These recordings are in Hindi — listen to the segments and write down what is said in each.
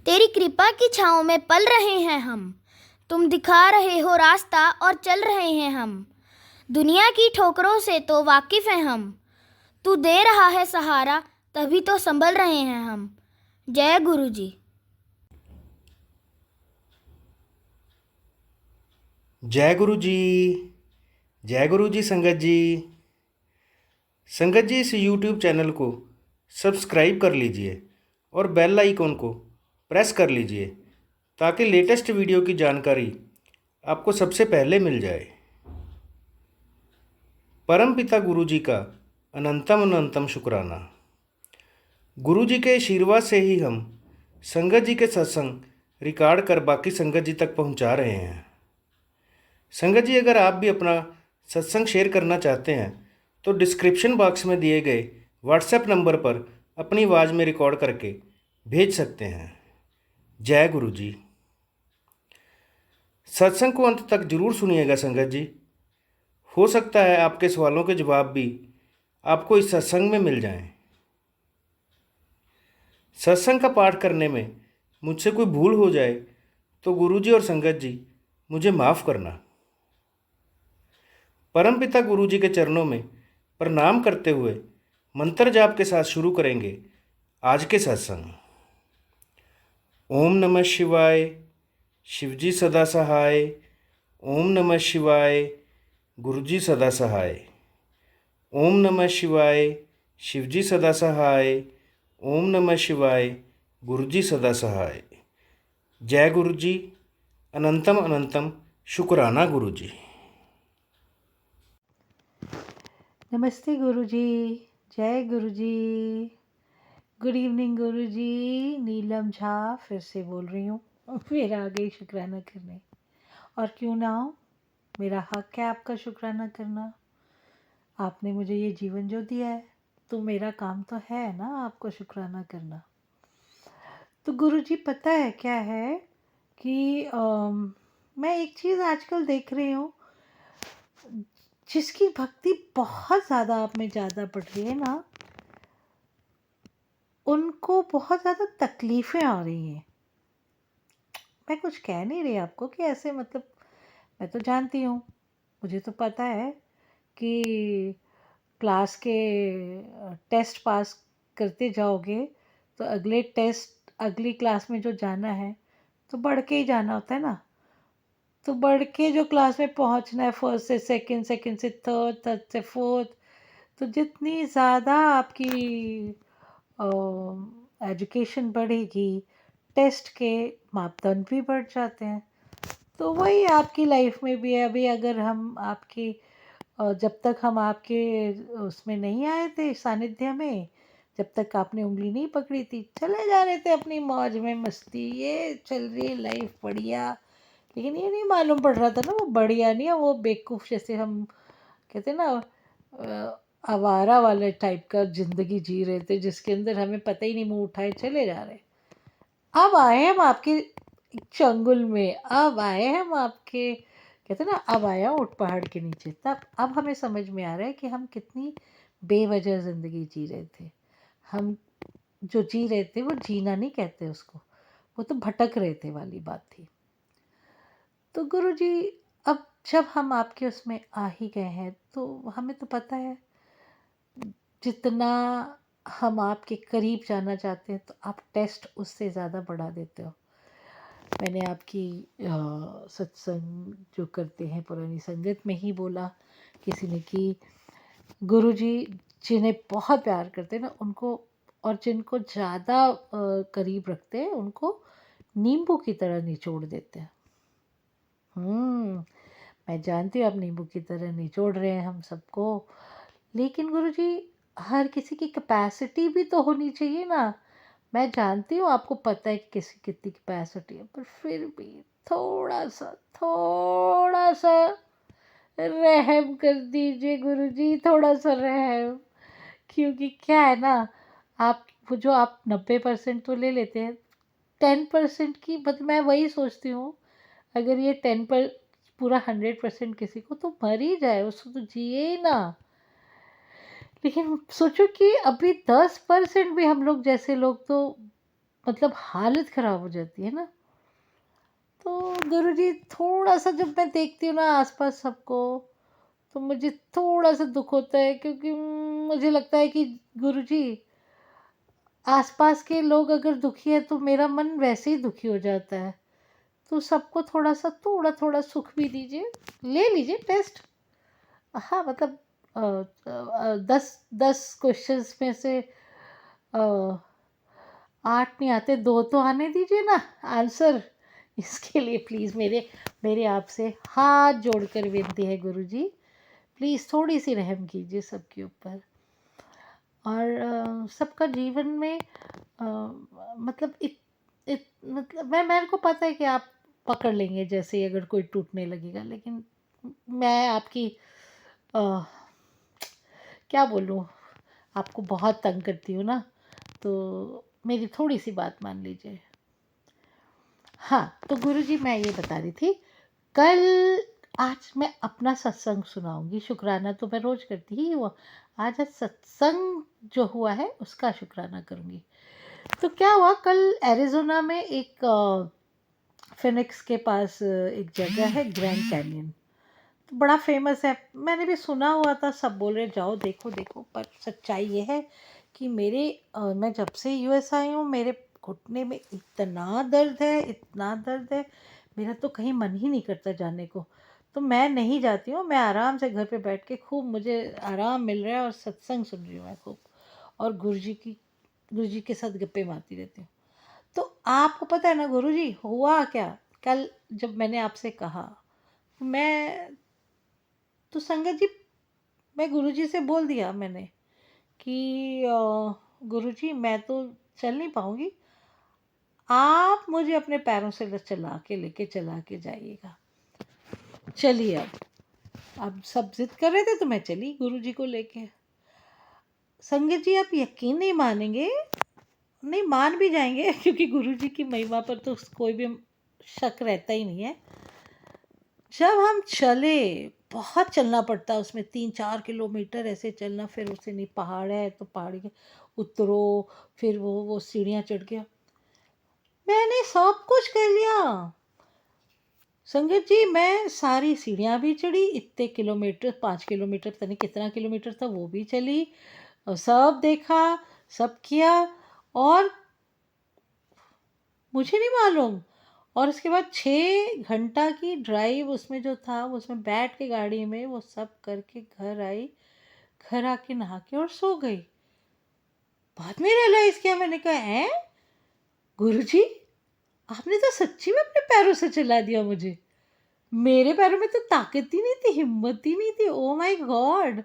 तेरी कृपा की छाँव में पल रहे हैं हम। तुम दिखा रहे हो रास्ता और चल रहे हैं हम। दुनिया की ठोकरों से तो वाकिफ हैं हम। तू दे रहा है सहारा, तभी तो संभल रहे हैं हम। जय गुरु जी। जय गुरु जी। जय गुरु जी। संगत जी, संगत जी, इस YouTube चैनल को सब्सक्राइब कर लीजिए और बेल आइकॉन को प्रेस कर लीजिए ताकि लेटेस्ट वीडियो की जानकारी आपको सबसे पहले मिल जाए। परम पिता गुरु जी का अनंतम अनंतम शुक्राना। गुरु जी के आशीर्वाद से ही हम संगत जी के सत्संग रिकॉर्ड कर बाकी संगत जी तक पहुंचा रहे हैं। संगत जी, अगर आप भी अपना सत्संग शेयर करना चाहते हैं तो डिस्क्रिप्शन बॉक्स में दिए गए व्हाट्सएप नंबर पर अपनी आवाज़ में रिकॉर्ड करके भेज सकते हैं। जय गुरु जी। सत्संग को अंत तक जरूर सुनिएगा संगत जी। हो सकता है आपके सवालों के जवाब भी आपको इस सत्संग में मिल जाएं। सत्संग का पाठ करने में मुझसे कोई भूल हो जाए तो गुरु जी और संगत जी मुझे माफ़ करना। परमपिता गुरु जी के चरणों में प्रणाम करते हुए मंत्र जाप के साथ शुरू करेंगे आज के सत्संग। ओम नमः शिवाय, शिवजी सदा सहाय। ओम नमः शिवाय, गुरुजी सदा सहाय। ओम नमः शिवाय, शिवजी सदा सहाय। ओम नमः शिवाय, गुरुजी सदा सहाय। जय गुरु जी। अनंतम अनंतम शुक्राना गुरु जी। नमस्ते गुरुजी। जय गुरुजी। गुड इवनिंग गुरुजी। नीलम झा फिर से बोल रही हूँ। फिर आ गई शुक्राना करने। और क्यों ना हो, मेरा हक है आपका शुक्राना करना। आपने मुझे ये जीवन जो दिया है तो मेरा काम तो है ना आपको शुक्राना करना। तो गुरुजी पता है क्या है कि मैं एक चीज़ आजकल देख रही हूँ, जिसकी भक्ति बहुत ज़्यादा आप में ज़्यादा बढ़ रही है ना, उनको बहुत ज़्यादा तकलीफ़ें आ रही हैं। मैं कुछ कह नहीं रही आपको कि ऐसे, मतलब मैं तो जानती हूँ, मुझे तो पता है कि क्लास के टेस्ट पास करते जाओगे तो अगले टेस्ट, अगली क्लास में जो जाना है तो बढ़ के ही जाना होता है ना। तो बढ़ के जो क्लास में पहुँचना है, फर्स्ट से सेकंड, सेकंड से थर्ड, थर्ड से फोर्थ, तो जितनी ज़्यादा आपकी एजुकेशन बढ़ेगी, टेस्ट के मापदंड भी बढ़ जाते हैं। तो वही आपकी लाइफ में भी है। अभी अगर हम आपकी जब तक हम आपके उसमें नहीं आए थे सानिध्य में, जब तक आपने उंगली नहीं पकड़ी थी, चले जा रहे थे अपनी मौज में, मस्ती, ये चल रही है लाइफ बढ़िया। लेकिन ये नहीं मालूम पड़ रहा था ना वो बढ़िया नहीं है, वो बेवकूफ़ जैसे हम कहते हैं ना, आवारा वाले टाइप का ज़िंदगी जी रहे थे जिसके अंदर हमें पता ही नहीं, मुंह उठाए चले जा रहे। अब आए हम आपके चंगुल में, अब आए हम आपके, कहते हैं ना, अब आया ऊँट पहाड़ के नीचे। तब अब हमें समझ में आ रहा है कि हम कितनी बेवजह ज़िंदगी जी रहे थे। हम जो जी रहे थे वो जीना नहीं कहते उसको, वो तो भटक रहे थे वाली बात थी। तो गुरुजी, अब जब हम आपके उसमें आ ही गए हैं तो हमें तो पता है, जितना हम आपके करीब जाना चाहते हैं तो आप टेस्ट उससे ज़्यादा बढ़ा देते हो। मैंने आपकी सत्संग जो करते हैं पुरानी संगत में ही बोला किसी ने कि गुरुजी जिन्हें बहुत प्यार करते हैं ना उनको, और जिनको ज़्यादा करीब रखते हैं उनको नींबू की तरह निचोड़ देते हैं। मैं जानती हूँ आप नींबू की तरह निचोड़ रहे हैं हम सबको, लेकिन गुरुजी हर किसी की कैपेसिटी भी तो होनी चाहिए ना। मैं जानती हूँ आपको पता है कि किसी कितनी कैपेसिटी है, पर फिर भी थोड़ा सा रहम कर दीजिए गुरुजी, थोड़ा सा रहम। क्योंकि क्या है ना, आप वो जो आप 90% तो ले लेते हैं, 10% की, मतलब मैं वही सोचती हूँ, अगर ये 10 पर पूरा 100% किसी को तो मर ही जाए, उसको तो जिए ही ना। लेकिन सोचो कि अभी 10% भी हम लोग जैसे लोग तो मतलब हालत ख़राब हो जाती है ना। तो गुरुजी थोड़ा सा जब मैं देखती हूँ ना आसपास सबको, तो मुझे थोड़ा सा दुख होता है, क्योंकि मुझे लगता है कि गुरुजी आसपास के लोग अगर दुखी है तो मेरा मन वैसे ही दुखी हो जाता है। तो सबको थोड़ा सा थोड़ा थोड़ा सुख भी दीजिए, ले लीजिए टेस्ट। हाँ मतलब 10 क्वेश्चंस में से 8 नहीं आते, 2 तो आने दीजिए ना आंसर। इसके लिए प्लीज़ मेरे मेरे आपसे हाथ जोड़कर विनती है गुरुजी, प्लीज़ थोड़ी सी रहम कीजिए सबके ऊपर। और सबका जीवन में मतलब मतलब मेरे को पता है कि आप पकड़ लेंगे जैसे ही अगर कोई टूटने लगेगा, लेकिन मैं आपकी अ, क्या बोलूँ, आपको बहुत तंग करती हूँ ना, तो मेरी थोड़ी सी बात मान लीजिए। हाँ, तो गुरुजी मैं ये बता रही थी, कल आज मैं अपना सत्संग सुनाऊँगी, शुक्राना तो मैं रोज़ करती ही हूँ। आज सत्संग जो हुआ है उसका शुक्राना करूँगी। तो क्या हुआ, कल एरिज़ोना में एक फिनिक्स के पास एक जगह है ग्रैंड कैन्यन, तो बड़ा फेमस है। मैंने भी सुना हुआ था, सब बोल रहे जाओ देखो देखो, पर सच्चाई ये है कि मैं जब से यूएस आई हूँ मेरे घुटने में इतना दर्द है, इतना दर्द है, मेरा तो कहीं मन ही नहीं करता जाने को। तो मैं नहीं जाती हूँ, मैं आराम से घर पे बैठ के खूब मुझे आराम मिल रहा है और सत्संग सुन रही हूँ मैं खूब, और गुरुजी के साथ गप्पे मारती रहती हूँ। तो आपको पता है ना गुरुजी हुआ क्या, कल जब मैंने आपसे कहा, मैं तो संगत जी, मैं गुरुजी से बोल दिया मैंने कि गुरुजी मैं तो चल नहीं पाऊँगी, आप मुझे अपने पैरों से चला के लेके चला के जाइएगा। चलिए अब सब ज़िद कर रहे थे तो मैं चली गुरुजी को लेके। संगत जी आप यकीन नहीं मानेंगे, नहीं मान भी जाएंगे क्योंकि गुरुजी की महिमा पर तो कोई भी शक रहता ही नहीं है। जब हम चले, बहुत चलना पड़ता है उसमें, 3-4 किलोमीटर ऐसे चलना, फिर उससे नहीं पहाड़ है तो पहाड़ के उतरो, फिर वो सीढ़ियाँ चढ़ के, मैंने सब कुछ कर लिया संगत जी। मैं सारी सीढ़ियाँ भी चढ़ी, इतने किलोमीटर, 5 किलोमीटर पता नहीं कितना किलोमीटर था वो भी चली, और सब देखा, सब किया, और मुझे नहीं मालूम। और उसके बाद 6 घंटा की ड्राइव उसमें जो था, वो उसमें बैठ के गाड़ी में वो सब करके घर आई। घर आके नहा के और सो गई। बाद में रियलाइज किया, मैंने कहा है गुरुजी आपने तो सच्ची में अपने पैरों से चला दिया मुझे, मेरे पैरों में तो ताकत ही नहीं थी, हिम्मत ही नहीं थी। Oh my god,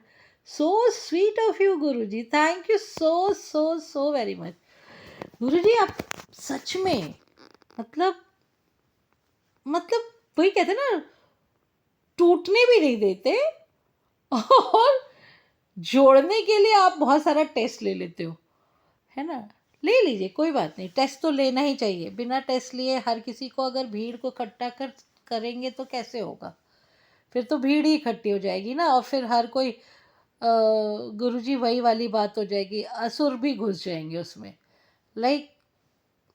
so sweet of you Guruji, thank you so so so very much Guruji. आप सच में मतलब मतलब वही कहते हैं ना, टूटने भी नहीं देते, और जोड़ने के लिए आप बहुत सारा टेस्ट ले लेते हो, है ना। ले लीजिए, कोई बात नहीं, टेस्ट तो लेना ही चाहिए। बिना टेस्ट लिए हर किसी को अगर भीड़ को इकट्ठा करेंगे तो कैसे होगा, फिर तो भीड़ ही इकट्ठी हो जाएगी ना, और फिर हर कोई गुरुजी वही वाली बात हो जाएगी, असुर भी घुस जाएंगे उसमें। लाइक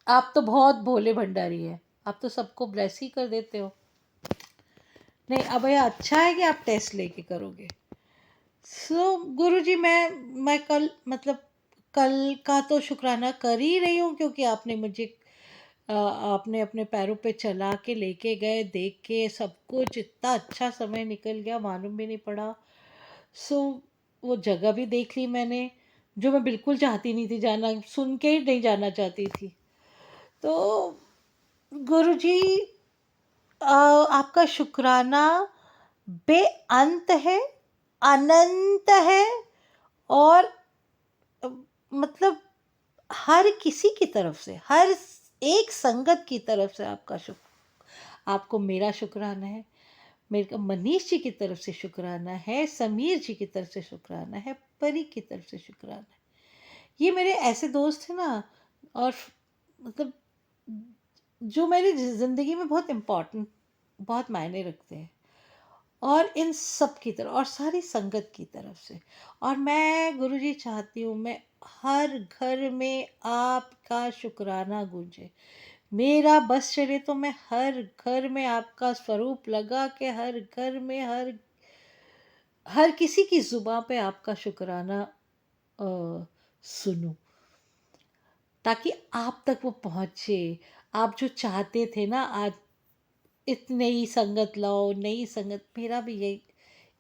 आप तो बहुत भोले भंडारी है, आप तो सबको ब्लेस ही कर देते हो। नहीं अब यह अच्छा है कि आप टेस्ट लेके करोगे। सो गुरुजी मैं कल मतलब कल का तो शुक्राना कर ही रही हूँ, क्योंकि आपने मुझे आपने अपने पैरों पे चला के लेके गए, देख के सब कुछ, इतना अच्छा समय निकल गया मालूम भी नहीं पड़ा। सो वो जगह भी देख ली मैंने, जो मैं बिल्कुल चाहती नहीं थी जाना, सुन के ही नहीं जाना चाहती थी। तो गुरुजी आपका शुक्राना बेअंत है, अनंत है, और अ, मतलब हर किसी की तरफ से, हर एक संगत की तरफ से आपका आपको मेरा शुक्राना है, मेरे को मनीष जी की तरफ से शुक्राना है, समीर जी की तरफ से शुक्राना है, परी की तरफ से शुक्राना है। ये मेरे ऐसे दोस्त हैं ना, और मतलब जो मेरी ज़िंदगी में बहुत इम्पोर्टेंट, बहुत मायने रखते हैं। और इन सब की तरफ और सारी संगत की तरफ से। और मैं गुरुजी चाहती हूँ मैं हर घर में आपका शुक्राना गूंजे। मेरा बस चले तो मैं हर घर में आपका स्वरूप लगा के हर घर में हर किसी की जुबान पे आपका शुक्राना सुनूं, ताकि आप तक वो पहुँचे। आप जो चाहते थे ना आज इतनी ही संगत लाओ, नई संगत,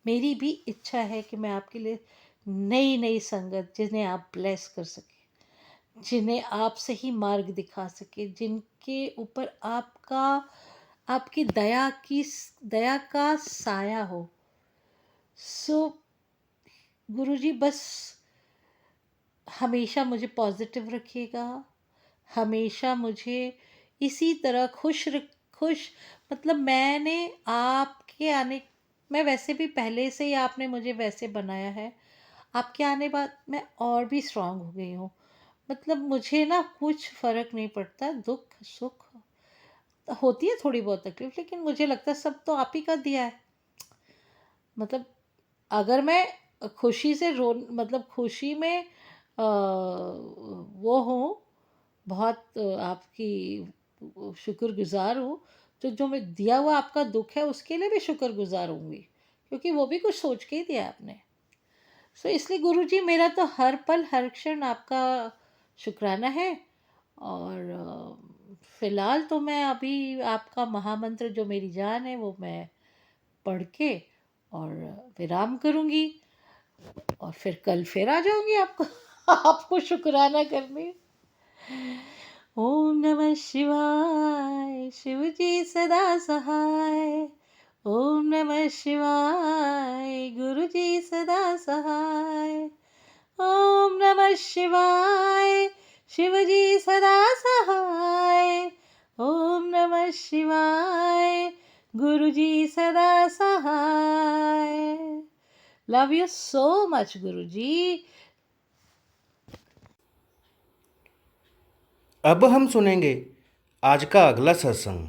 मेरी भी इच्छा है कि मैं आपके लिए नई नई संगत जिन्हें आप ब्लेस कर सके, जिन्हें आप सही मार्ग दिखा सके, जिनके ऊपर आपकी दया का साया हो। सो गुरुजी बस हमेशा मुझे पॉजिटिव रखिएगा, हमेशा मुझे इसी तरह खुश, मतलब मैं वैसे भी पहले से ही आपने मुझे वैसे बनाया है। आपके आने बाद मैं और भी स्ट्रांग हो गई हूँ। मतलब मुझे ना कुछ फ़र्क नहीं पड़ता, दुख सुख होती है थोड़ी बहुत तकलीफ, लेकिन मुझे लगता है सब तो आप ही का दिया है। मतलब अगर मैं खुशी से रो मतलब खुशी में वो हूँ, बहुत आपकी शुक्रगुज़ार हूँ, तो जो मैं दिया हुआ आपका दुःख है उसके लिए भी शुक्रगुज़ार होंगी, क्योंकि वो भी कुछ सोच के ही दिया आपने। सो इसलिए गुरुजी मेरा तो हर पल हर क्षण आपका शुक्राना है। और फ़िलहाल तो मैं अभी आपका महामंत्र जो मेरी जान है वो मैं पढ़ के और विराम करूँगी, और फिर आ जाऊँगी आपको आपको शुक्राना करने। ओम नमः शिवाय, शिव जी सदा सहाय। ओम नमः शिवाय, गुरु जी सदा सहाय। ओम नमः शिवाय, शिव जी सदा सहाय। ओम नमः शिवाय, गुरु जी सदा सहाय। लव यू सो मच गुरु जी। अब हम सुनेंगे आज का अगला सत्संग।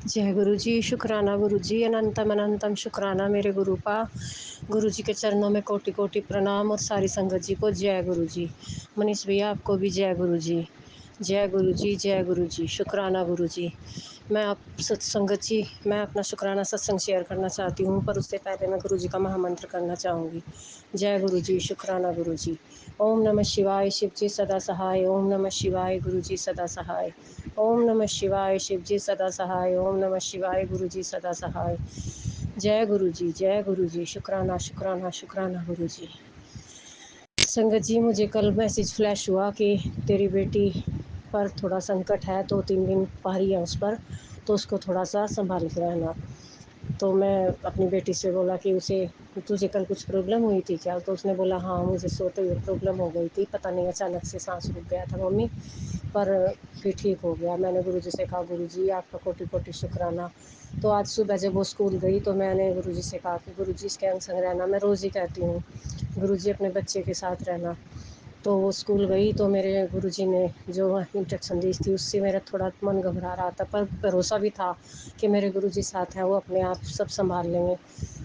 जय गुरु जी। शुक्राना गुरु जी, अनंतम अनंतम शुक्राना मेरे गुरु पा। गुरु जी के चरणों में कोटि कोटि प्रणाम, और सारी संगत जी को जय गुरु जी। मनीष भैया आपको भी जय गुरु जी। जय गुरु जी, जय गुरु जी। शुक्राना गुरु जी। मैं आप सत्संगत जी, मैं अपना शुक्राना सत्संग शेयर करना चाहती हूँ, पर उससे पहले मैं गुरु जी का महामंत्र करना चाहूँगी। जय गुरु जी। शुक्राना गुरु जी। ओम नमः शिवाय, शिव जी सदा सहाय। ओम नमः शिवाय, गुरु जी सदा सहाय। ओम नमः शिवाय, शिव जी सदा सहाय। ओम नमः शिवाय, गुरु जी सदा सहाय। जय गुरु जी, जय गुरु जी। शुक्राना शुक्राना शुक्राना गुरु जी। संगत जी, मुझे कल मैसेज फ्लैश हुआ कि तेरी बेटी पर थोड़ा संकट है, 2-3 दिन भारी है उस पर, तो उसको थोड़ा सा संभाल के रहना। तो मैं अपनी बेटी से बोला कि उसे तुझे कल कुछ प्रॉब्लम हुई थी क्या? तो उसने बोला हाँ, मुझे सोते हुए प्रॉब्लम हो गई थी, पता नहीं अचानक से सांस रुक गया था मम्मी, पर फिर ठीक हो गया। मैंने गुरुजी से कहा गुरुजी आपका कोटि कोटि शुक्राना। तो आज सुबह जब वो स्कूल गई तो मैंने गुरुजी से कहा कि गुरुजी इसके संग रहना, मैं रोज़ ही कहती हूँ गुरुजी अपने बच्चे के साथ रहना। तो वो स्कूल गई तो मेरे गुरुजी ने जो इंस्ट्रक्शन दी थी उससे मेरा थोड़ा मन घबरा रहा था, पर भरोसा भी था कि मेरे गुरुजी साथ हैं, वो अपने आप सब संभाल लेंगे,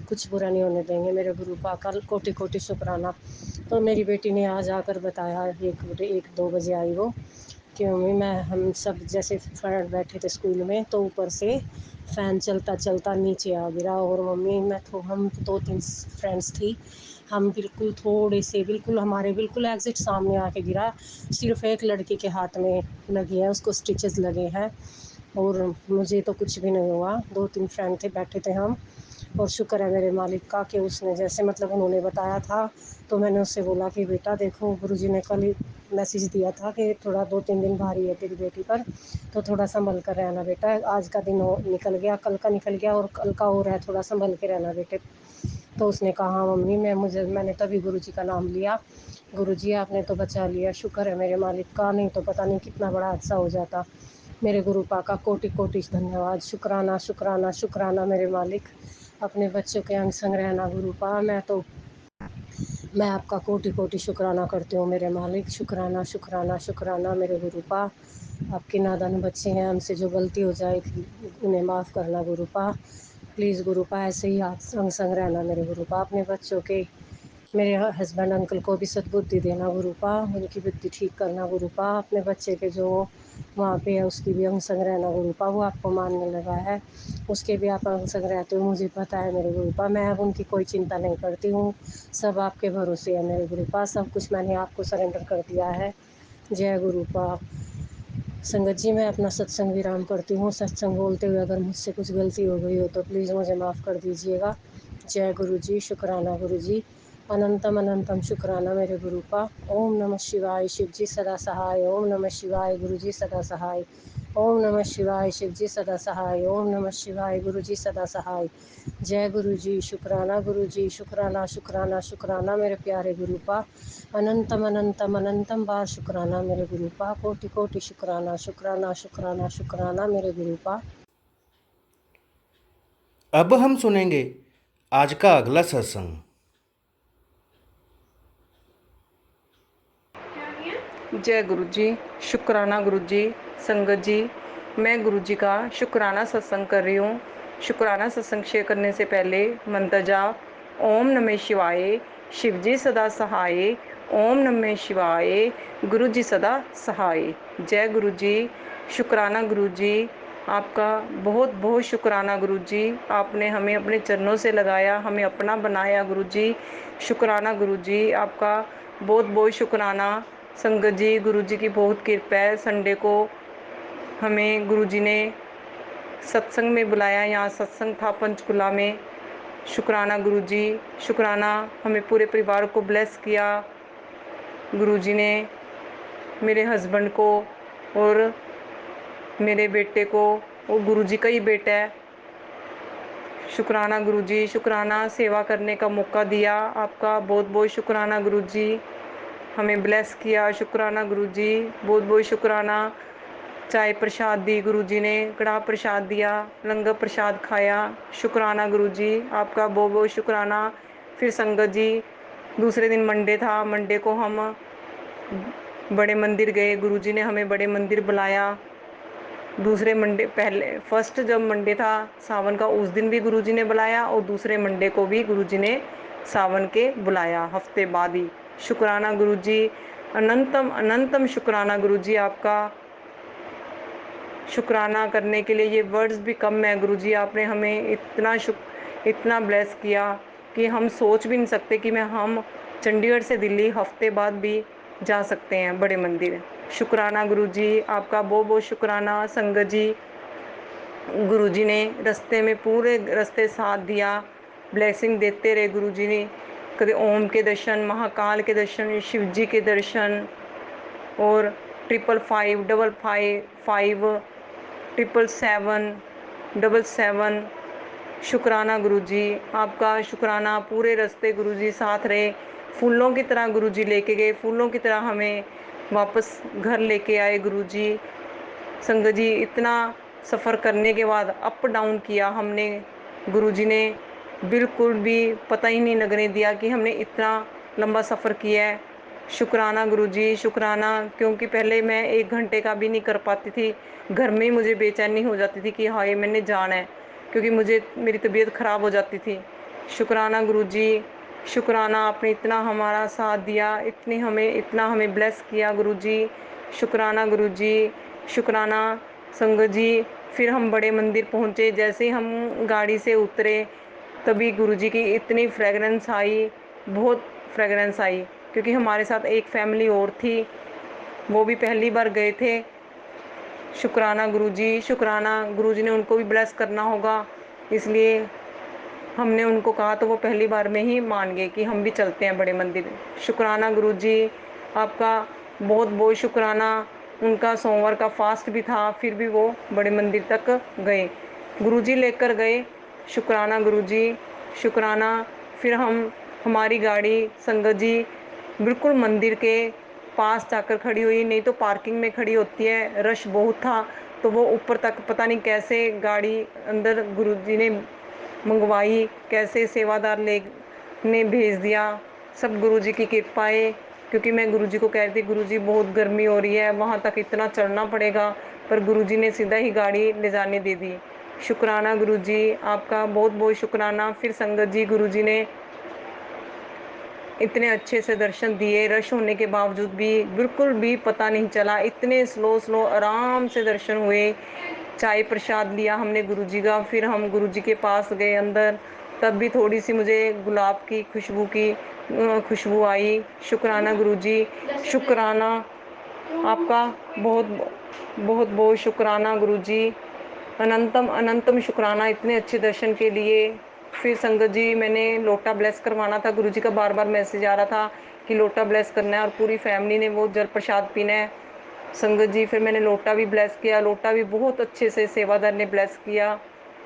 कुछ बुरा नहीं होने देंगे। मेरे गुरु का कल कोटि कोटि शुक्राना। तो मेरी बेटी ने आज आकर बताया, 1-2 बजे आई वो, कि मम्मी हम सब जैसे फ्रेंड बैठे थे स्कूल में, तो ऊपर से फ़ैन चलता चलता नीचे आ गिरा, और मम्मी हम 2-3 फ्रेंड्स थी, हम बिल्कुल हमारे बिल्कुल एग्ज़िट सामने आके गिरा। सिर्फ़ एक लड़की के हाथ में लगी है, उसको स्टिचेस लगे हैं, और मुझे तो कुछ भी नहीं हुआ। 2-3 फ्रेंड थे, बैठे थे हम, और शुक्र है मेरे मालिक का कि उसने जैसे मतलब उन्होंने बताया था, तो मैंने उससे बोला कि बेटा देखो गुरुजी ने कल ही मैसेज दिया था कि थोड़ा 2-3 दिन भारी है तेरी बेटी पर, तो थोड़ा संभल कर रहना बेटा। आज का दिन निकल गया, कल का निकल गया, और कल का और है, थोड़ा संभल के रहना बेटे। तो उसने कहा हाँ मम्मी, मैंने तभी गुरुजी का नाम लिया। गुरुजी आपने तो बचा लिया, शुक्र है मेरे मालिक का, नहीं तो पता नहीं कितना बड़ा हादसा हो जाता। मेरे गुरुपा का कोटि कोटि धन्यवाद। शुक्राना शुक्राना शुक्राना मेरे मालिक। अपने बच्चों के अंग संग रहना गुरुपा। मैं आपका कोटि कोटि शुक्राना करती हूँ मेरे मालिक। शुक्राना शुक्राना शुक्राना मेरे गुरुपा। आपके नादान बच्चे हैं, हमसे जो गलती हो जाए उन्हें माफ़ करना गुरुपा। प्लीज़ गुरुपा ऐसे ही आप संग संग रहना मेरे गुरुपा। अपने बच्चों के, मेरे हस्बैंड अंकल को भी सद्बुद्धि देना गुरुपा, उनकी बुद्धि ठीक करना गुरुपा। अपने बच्चे के जो वहाँ पे है उसकी भी अंग संग रहना गुरुपा। वो आपको मानने लगा है, उसके भी आप अंग संग रहते हो, मुझे पता है मेरे गुरुपा। मैं अब उनकी कोई चिंता नहीं करती हूँ, सब आपके भरोसे है मेरे गुरुपा। सब कुछ मैंने आपको सरेंडर कर दिया है। जय गुरुपा। संगत जी, मैं अपना सत्संग विराम करती हूँ। सत्संग बोलते हुए अगर मुझसे कुछ गलती हो गई हो तो प्लीज़ मुझे माफ़ कर दीजिएगा। जय गुरु जी, शुक्राना गुरु जी, अनंतम अनंतम शुक्राना मेरे गुरुपा। ओम नमः शिवाय, शिव जी सदा सहाय। ओम नमः शिवाय, गुरु जी सदा सहाय। ओम नमः शिवाय, शिव जी सदा सहाय। ओम नमः शिवाय, गुरु जी सदा सहाय। जय गुरु जी, शुक्राना गुरु जी, शुक्राना शुक्राना शुक्राना मेरे प्यारे गुरुपा। अनंतम अनंतम अनंतम बार शुक्राना मेरे गुरुपा। कोटि कोटि शुक्राना शुक्राना शुक्राना शुक्राना मेरे गुरुपा। अब हम सुनेंगे आज का अगला सत्संग। जय गुरु जी, शुक्राना गुरु जी। संगत जी, मैं गुरु जी का शुक्राना सत्संग कर रही हूँ। शुक्राना सत्संग शेयर करने से पहले मंत्र जाप ओम नमः शिवाय, शिव जी सदा सहाय। ओम नमः शिवाय, गुरु जी सदा सहाय। जय गुरु जी, शुक्राना गुरु जी। आपका बहुत बहुत शुक्राना गुरु जी। आपने हमें अपने चरणों से लगाया, हमें अपना बनाया गुरु जी। शुक्राना गुरु जी, आपका बहुत बहुत शुक्राना। संगत जी, गुरु जी की बहुत कृपा है। संडे को हमें गुरु जी ने सत्संग में बुलाया, यहाँ सत्संग था पंचकुला में। शुक्राना गुरु जी, शुक्राना। हमें पूरे परिवार को ब्लेस किया गुरु जी ने, मेरे हस्बैंड को और मेरे बेटे को। वो गुरु जी का ही बेटा है। शुक्राना गुरु जी, शुक्राना। सेवा करने का मौका दिया, आपका बहुत बहुत शुक्राना गुरु जी। हमें ब्लेस किया, शुक्राना गुरु जी, बहुत बहुत शुक्राना। चाय प्रसाद दी गुरु जी ने, कड़ा प्रसाद दिया, लंगर प्रसाद खाया। शुक्राना गुरु जी, आपका बहुत बहुत शुक्राना। फिर संगत जी, दूसरे दिन मंडे था, मंडे को हम बड़े मंदिर गए। गुरु जी ने हमें बड़े मंदिर बुलाया। दूसरे मंडे, पहले फर्स्ट जब मंडे था सावन का, उस दिन भी गुरु जी ने बुलाया, और दूसरे मंडे को भी गुरु जी ने सावन के बुलाया, हफ्ते बाद ही। शुक्राना गुरु जी, अनंतम अनंतम शुक्राना गुरु जी। आपका शुक्राना करने के लिए ये वर्ड्स भी कम है गुरु जी। आपने हमें इतना ब्लेस किया कि हम सोच भी नहीं सकते कि हम चंडीगढ़ से दिल्ली हफ्ते बाद भी जा सकते हैं बड़े मंदिर। शुक्राना गुरु जी, आपका बहुत बहुत शुक्राना। संगत जी, गुरु जी ने रास्ते में पूरे रास्ते साथ दिया, ब्लेसिंग देते रहे गुरु जी ने। कभी ओम के दर्शन, महाकाल के दर्शन, शिव जी के दर्शन, और 555, 555, 777, 777। शुक्राना गुरु जी, आपका शुक्राना। पूरे रास्ते गुरु जी साथ रहे, फूलों की तरह गुरु जी लेके गए, फूलों की तरह हमें वापस घर लेके आए गुरु जी। संगत जी, इतना सफ़र करने के बाद अप डाउन किया हमने, गुरु जी ने बिल्कुल भी पता ही नहीं लगने दिया कि हमने इतना लंबा सफ़र किया है। शुक्राना गुरु जी, शुक्राना। क्योंकि पहले मैं 1 घंटे का भी नहीं कर पाती थी, घर में ही मुझे बेचैनी हो जाती थी कि हाय मैंने जाना है, क्योंकि मेरी तबीयत ख़राब हो जाती थी। शुक्राना गुरु जी, शुक्राना। आपने इतना हमारा साथ दिया, इतना हमें ब्लेस किया गुरु जी। शुक्राना गुरु जी, शुक्राना। संगत जी, फिर हम बड़े मंदिर पहुँचे। जैसे ही हम गाड़ी से उतरे तभी गुरु जी की इतनी फ्रेगरेंस आई, बहुत फ्रेगरेंस आई, क्योंकि हमारे साथ एक फैमिली और थी, वो भी पहली बार गए थे। शुक्राना गुरु जी, शुक्राना। गुरु जी ने उनको भी ब्लेस करना होगा, इसलिए हमने उनको कहा तो वो पहली बार में ही मान गए कि हम भी चलते हैं बड़े मंदिर। शुक्राना गुरु जी, आपका बहुत बहुत शुक्राना। उनका सोमवार का फास्ट भी था, फिर भी वो बड़े मंदिर तक गए, गुरु जी लेकर गए। शुक्राना गुरु जी, शुक्राना। फिर हमारी गाड़ी संगत जी बिल्कुल मंदिर के पास जाकर खड़ी हुई, नहीं तो पार्किंग में खड़ी होती है, रश बहुत था, तो वो ऊपर तक पता नहीं कैसे गाड़ी अंदर गुरु जी ने मंगवाई, कैसे सेवादार ने भेज दिया। सब गुरु जी की कृपा है। क्योंकि मैं गुरुजी को कह रही थी गुरुजी बहुत गर्मी हो रही है, वहाँ तक इतना चढ़ना पड़ेगा, पर गुरुजी ने सीधा ही गाड़ी ले जाने दे दी। शुक्राना गुरुजी, आपका बहुत बहुत शुक्राना। फिर संगत जी, गुरुजी ने इतने अच्छे से दर्शन दिए, रश होने के बावजूद भी बिल्कुल भी पता नहीं चला, इतने स्लो आराम से दर्शन हुए। चाय प्रसाद लिया हमने गुरुजी का, फिर हम गुरुजी के पास गए अंदर, तब भी थोड़ी सी मुझे गुलाब की खुशबू आई। शुक्राना गुरुजी, शुक्राना आपका, बहुत बहुत बहुत शुक्राना गुरुजी, अनंतम अनंतम शुक्राना इतने अच्छे दर्शन के लिए। फिर संगत जी, मैंने लोटा ब्लेस करवाना था, गुरुजी का बार बार मैसेज आ रहा था कि लोटा ब्लेस करना है और पूरी फैमिली ने वो जल प्रसाद पीना है। संगत जी, फिर मैंने लोटा भी ब्लेस किया, लोटा भी बहुत अच्छे से सेवादार ने ब्लेस किया।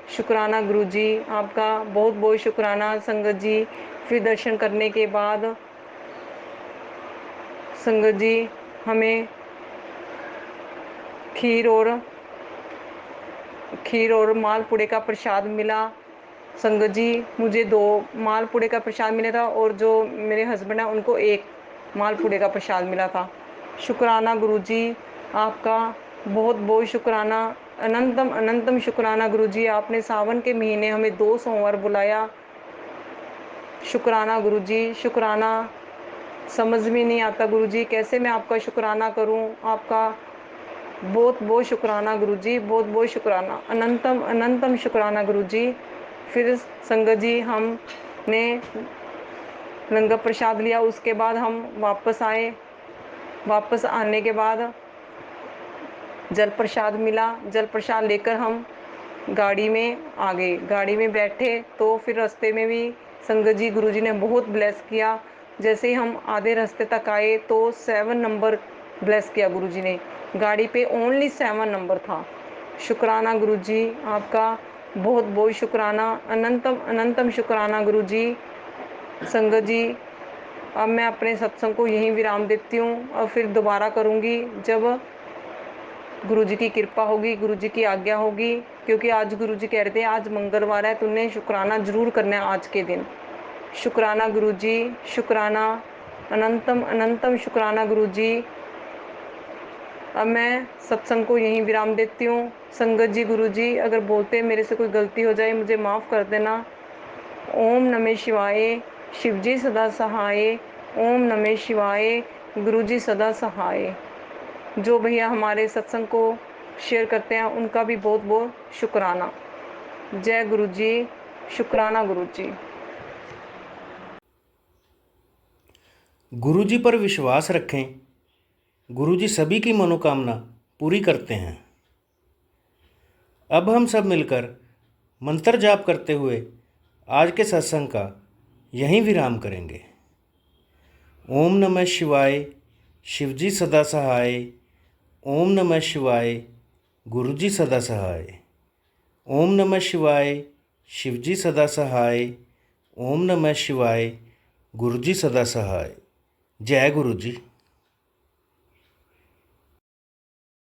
शुक्राना गुरुजी, आपका बहुत बहुत शुक्राना। संगत जी, फिर दर्शन करने के बाद संगत जी हमें खीर और मालपुड़े का प्रसाद मिला। संगत जी, मुझे 2 मालपुड़े का प्रसाद मिला था और जो मेरे हस्बैंड है उनको 1 मालपुड़े का प्रसाद मिला था। शुक्राना गुरुजी, आपका बहुत बहुत शुक्राना, अनंतम अनंतम शुक्राना गुरुजी। आपने सावन के महीने हमें 2 सोमवार बुलाया। शुक्राना गुरुजी, शुक्राना। समझ में नहीं आता गुरुजी कैसे मैं आपका शुक्राना करूं। आपका बहुत बहुत शुक्राना गुरुजी, बहुत बहुत शुक्राना, अनंतम अनंतम शुक्राना गुरुजी। फिर संगत जी, हमने लंगर प्रसाद लिया, उसके बाद हम वापस आए। वापस आने के बाद जल प्रसाद मिला, जल प्रसाद लेकर हम गाड़ी में आ गए। गाड़ी में बैठे तो फिर रास्ते में भी संगत जी, गुरुजी ने बहुत ब्लेस किया। जैसे ही हम आधे रास्ते तक आए तो 7 नंबर ब्लेस किया गुरुजी ने, गाड़ी पे ओनली 7 नंबर था। शुक्राना गुरुजी, आपका बहुत बहुत शुक्राना, अनंतम अनंतम शुक्राना गुरुजी। संगत जी, अब मैं अपने सत्संग को यहीं विराम देती हूँ और फिर दोबारा करूँगी जब गुरुजी की कृपा होगी, गुरुजी की आज्ञा होगी। क्योंकि आज गुरुजी कह रहे थे आज मंगलवार है, तूने शुक्राना जरूर करना है आज के दिन। शुक्राना गुरुजी, शुक्राना, अनंतम अनंतम शुक्राना गुरुजी। अब मैं सत्संग को यहीं विराम देती हूँ। संगत जी, गुरुजी अगर बोलते मेरे से कोई गलती हो जाए मुझे माफ़ कर देना। ओम नमः शिवाय, शिवजी सदा सहाय। ओम नमः शिवाय, गुरुजी सदा सहाय। जो भैया हमारे सत्संग को शेयर करते हैं उनका भी बहुत बहुत शुक्राना। जय गुरुजी, शुक्राना गुरुजी। गुरुजी पर विश्वास रखें, गुरुजी सभी की मनोकामना पूरी करते हैं। अब हम सब मिलकर मंत्र जाप करते हुए आज के सत्संग का यहीं विराम करेंगे। ओम नमः शिवाय, शिवजी सदा सहाय। ओम नमः शिवाय, गुरुजी सदा सहाय। ओम नमः शिवाय, शिवजी सदा सहाय। ओम नमः शिवाय, गुरुजी सदा सहाय। जय गुरुजी।